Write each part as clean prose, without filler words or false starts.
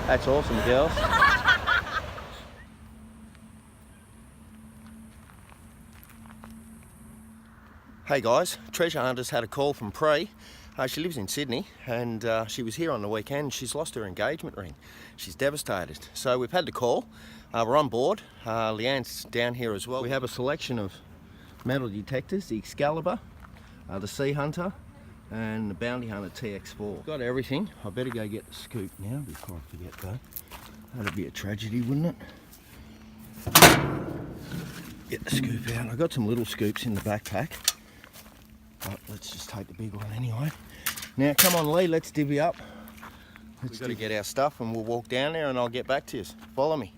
That's awesome, girls. Hey guys, Treasure Hunters had a call from Pre. She lives in Sydney and she was here on the weekend. She's lost her engagement ring. She's devastated. So we've had the call. We're on board. Leanne's down here as well. We have a selection of metal detectors, the Excalibur, the Sea Hunter and the Bounty Hunter TX4. Got everything. I better go get the scoop now before I forget though. That'd be a tragedy, wouldn't it? Get the scoop out. I've got some little scoops in the backpack. But let's just take the big one anyway. Now come on Lee, let's divvy up. We've got to get our stuff and we'll walk down there and I'll get back to you. Follow me.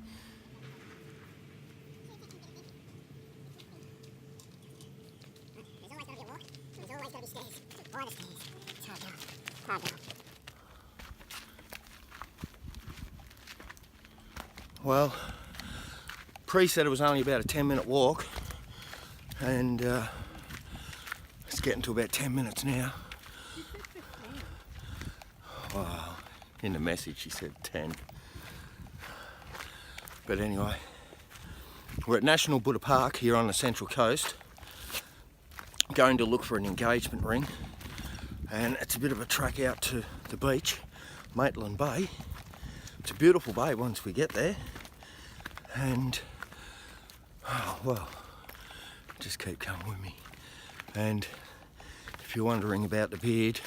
Well, Pre said it was only about a 10-minute walk and it's getting to about 10 minutes now. Wow, in the message she said 10. But anyway, we're at National Buddha Park here on the Central Coast, going to look for an engagement ring, and it's a bit of a trek out to the beach, Maitland Bay. It's a beautiful bay once we get there, and oh, well, just keep coming with me. And if you're wondering about the beard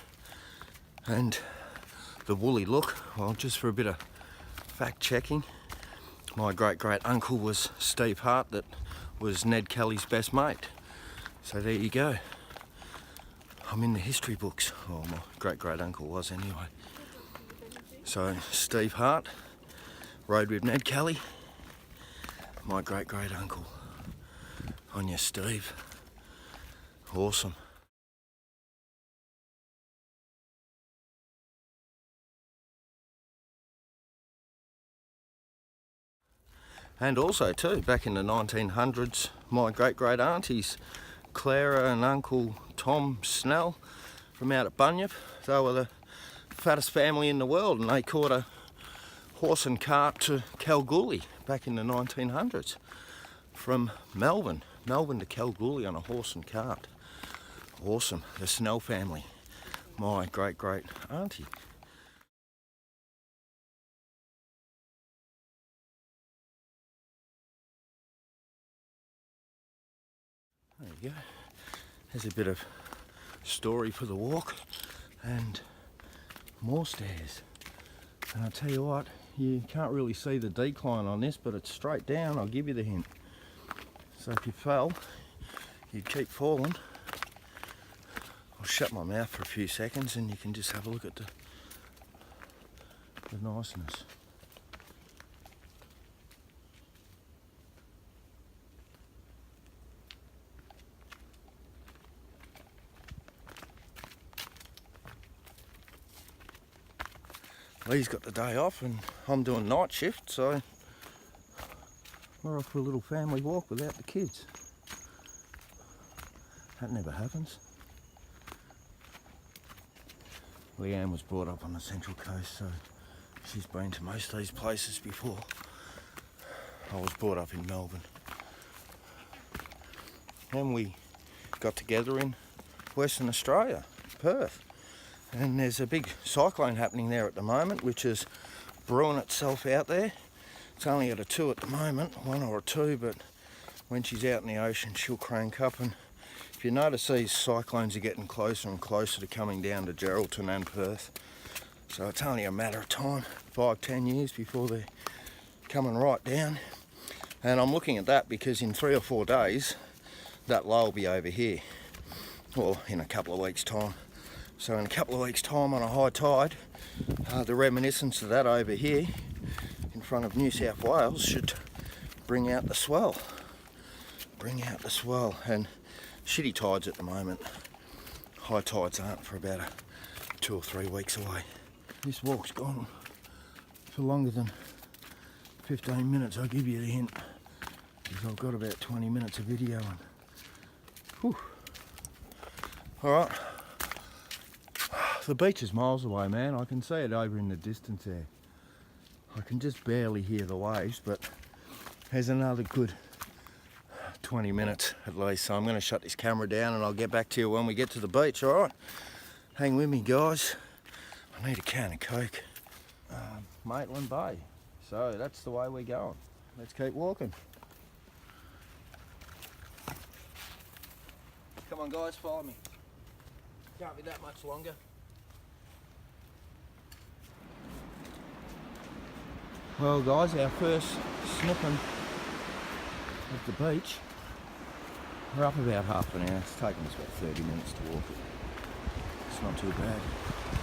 and the woolly look, well, just for a bit of fact checking, my great uncle was Steve Hart, that was Ned Kelly's best mate. So there you go. I'm in the history books. Well, my great uncle was anyway. So Steve Hart rode with Ned Kelly, my great uncle. On you, Steve. Awesome. And also too, back in the 1900s, my great aunties, Clara and Uncle Tom Snell from out at Bunyip, they were the fattest family in the world, and they caught a horse and cart to Kalgoorlie back in the 1900s from Melbourne to Kalgoorlie on a horse and cart. Awesome. The Snell family, my great auntie. There you go. There's a bit of story for the walk and more stairs. And I'll tell you what, you can't really see the decline on this, but it's straight down. I'll give you the hint. So if you fell, you'd keep falling. I'll shut my mouth for a few seconds and you can just have a look at the niceness. Lee's got the day off and I'm doing night shift, so we're off for a little family walk without the kids. That never happens. Leanne was brought up on the Central Coast, so she's been to most of these places before. I was brought up in Melbourne. And we got together in Western Australia, Perth. And there's a big cyclone happening there at the moment, which is brewing itself out there. It's only at a 2 at the moment, 1 or a 2, but when she's out in the ocean, she'll crank up. And if you notice, these cyclones are getting closer and closer to coming down to Geraldton and Perth. So it's only a matter of time, 5-10 years before they're coming right down. And I'm looking at that because in 3 or 4 days, that low will be over here, or in a couple of weeks' time. So in a couple of weeks' time on a high tide, the reminiscence of that over here in front of New South Wales should bring out the swell. And shitty tides at the moment. High tides aren't for about 2 or 3 weeks away. This walk's gone for longer than 15 minutes, I'll give you the hint, because I've got about 20 minutes of video on. Whew. All right. The beach is miles away, man. I can see it over in the distance there. I can just barely hear the waves, but there's another good 20 minutes at least. So I'm going to shut this camera down and I'll get back to you when we get to the beach, all right? Hang with me, guys. I need a can of Coke. Maitland Bay. So that's the way we're going. Let's keep walking. Come on, guys, follow me. Can't be that much longer. Well, guys, our first snipping of the beach. We're up about half an hour. It's taken us about 30 minutes to walk it. It's not too bad.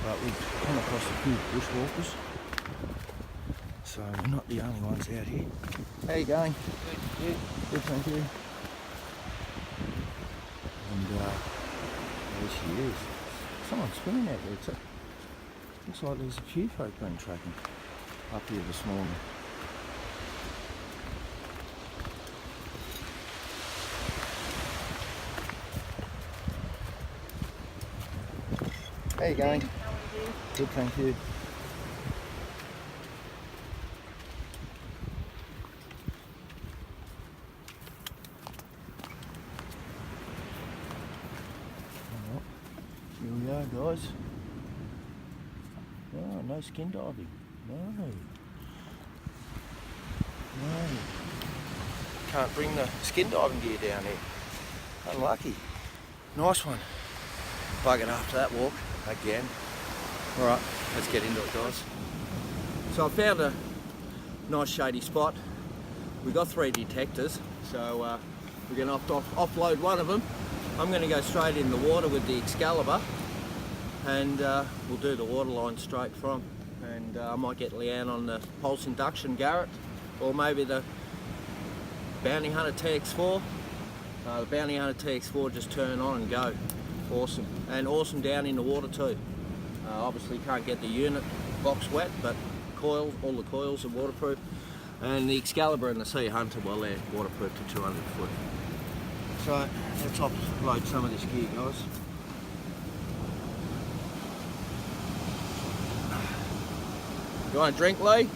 But we've come across a few bushwalkers. So we're not the only ones out here. How you going? Good. Good, thank you. And there she is. Someone's swimming out there too. Looks like there's a few folk been tracking up here this morning. How you going? Good, thank you. Here we are, guys. Oh, no skin diving. No. Can't bring the skin diving gear down here. Unlucky. Nice one. Buggered after that walk again. Alright, let's get into it, guys. So I found a nice shady spot. We got 3 detectors, so we're going to offload one of them. I'm going to go straight in the water with the Excalibur, and we'll do the water line straight from. And I might get Leanne on the pulse induction Garrett, or maybe the Bounty Hunter TX4. The Bounty Hunter TX4 just turn on and go. Awesome. And awesome down in the water too. Obviously can't get the unit box wet, but all the coils are waterproof. And the Excalibur and the Sea Hunter, well, they're waterproof to 200 foot. So let's offload some of this gear, guys. You want a drink, Lee?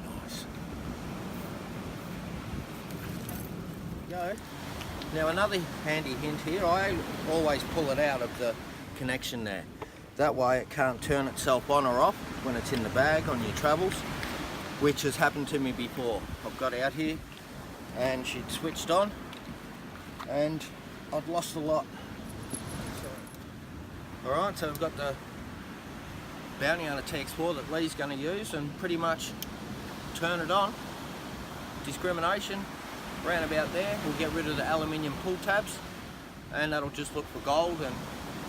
Nice. Go. Now another handy hint here, I always pull it out of the connection there. That way it can't turn itself on or off when it's in the bag on your travels, which has happened to me before. I've got out here and she'd switched on and I'd lost a lot. Alright, so we've got the Bounty Hunter TX4 that Lee's going to use, and pretty much turn it on. Discrimination, round about there. We'll get rid of the aluminium pull tabs, and that'll just look for gold and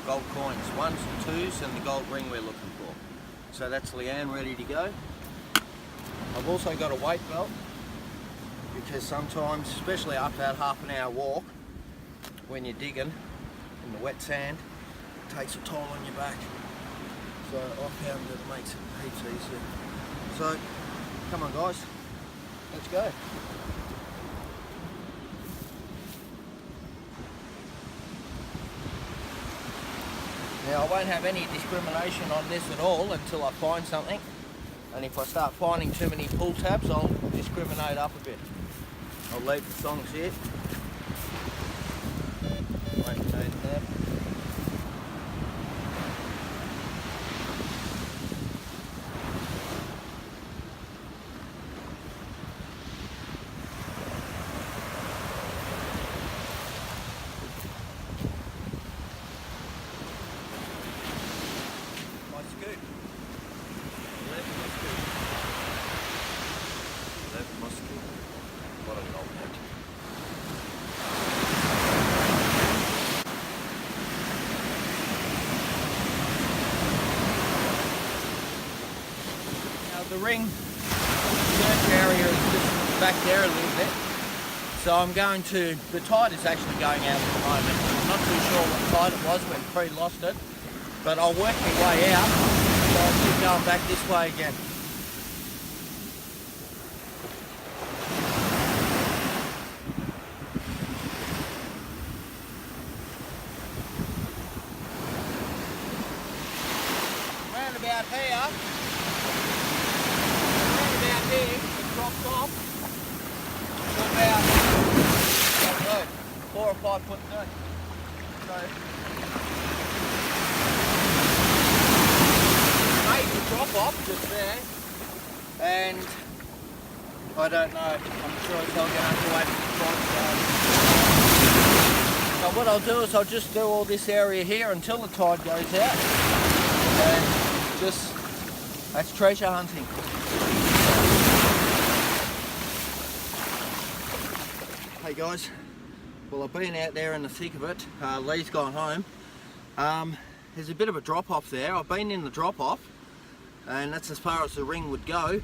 gold coins, 1s and 2s, and the gold ring we're looking for. So that's Leanne ready to go. I've also got a weight belt, because sometimes, especially after that half an hour walk, when you're digging in the wet sand, it takes a toll on your back. So I found that it makes it heaps easier. So come on, guys, let's go. Now I won't have any discrimination on this at all until I find something, and if I start finding too many pull tabs, I'll discriminate up a bit. I'll leave the songs here. Wait a minute there. The ring search area is just back there a little bit, so I'm going to, the tide is actually going out at the moment. I'm not too sure what tide it was when Pre lost it, but I'll work my way out, so I'll keep going back this way again. About here, it drops off to about, I don't know, 4 or 5 foot deep. So, maybe drop off just there, and I don't know, I'm sure it's all going to have to wait for the tide. So what I'll do is I'll just do all this area here until the tide goes out, and just, that's treasure hunting. Hey guys, well I've been out there in the thick of it. Lee's gone home. There's a bit of a drop off there. I've been in the drop off, and that's as far as the ring would go,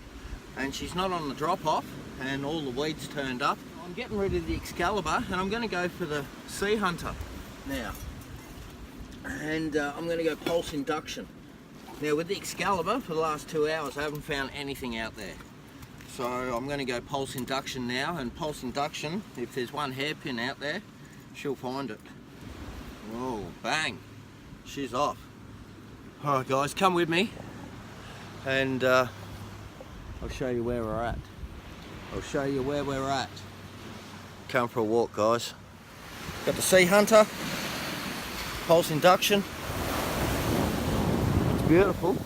and she's not on the drop off, and all the weeds turned up. I'm getting rid of the Excalibur, and I'm going to go for the Sea Hunter now, and I'm going to go pulse induction. Now with the Excalibur for the last 2 hours I haven't found anything out there, so I'm going to go pulse induction now, and pulse induction, if there's one hairpin out there, she'll find it. Oh, bang, she's off. Alright guys, come with me, and I'll show you where we're at. I'll show you where we're at. Come for a walk guys. Got the Sea Hunter, pulse induction. It's beautiful.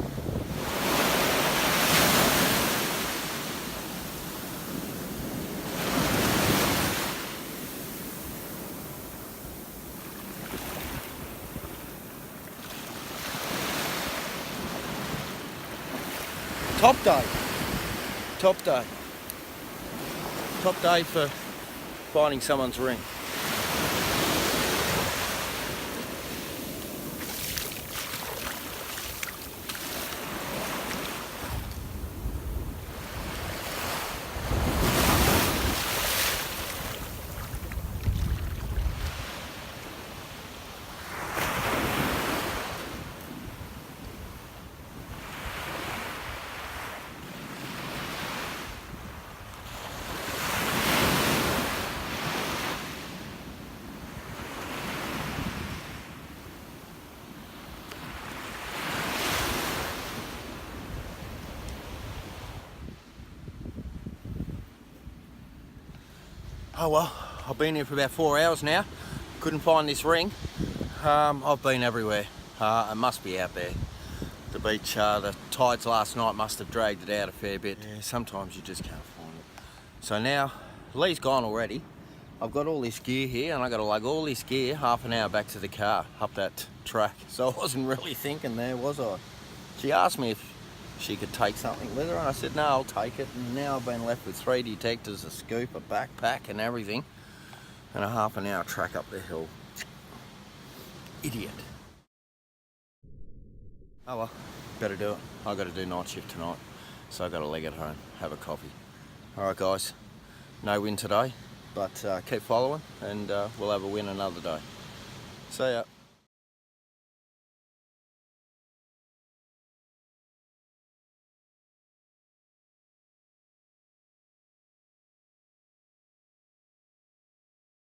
Top day. Top day. Top day for finding someone's ring. Oh well, I've been here for about 4 hours now. Couldn't find this ring. I've been everywhere. It must be out there. The beach, the tides last night must have dragged it out a fair bit. Yeah, sometimes you just can't find it. So now, Lee's gone already. I've got all this gear here, and I've got to lug all this gear half an hour back to the car, up that track. So I wasn't really thinking there, was I? She asked me if she could take something with her, and I said no, I'll take it. And now I've been left with 3 detectors, a scoop, a backpack and everything, and a half an hour track up the hill. Idiot. Oh well, better do it. I've got to do night shift tonight, so I've got to leg it home, have a coffee. Alright guys, no win today, but keep following, and we'll have a win another day. See ya.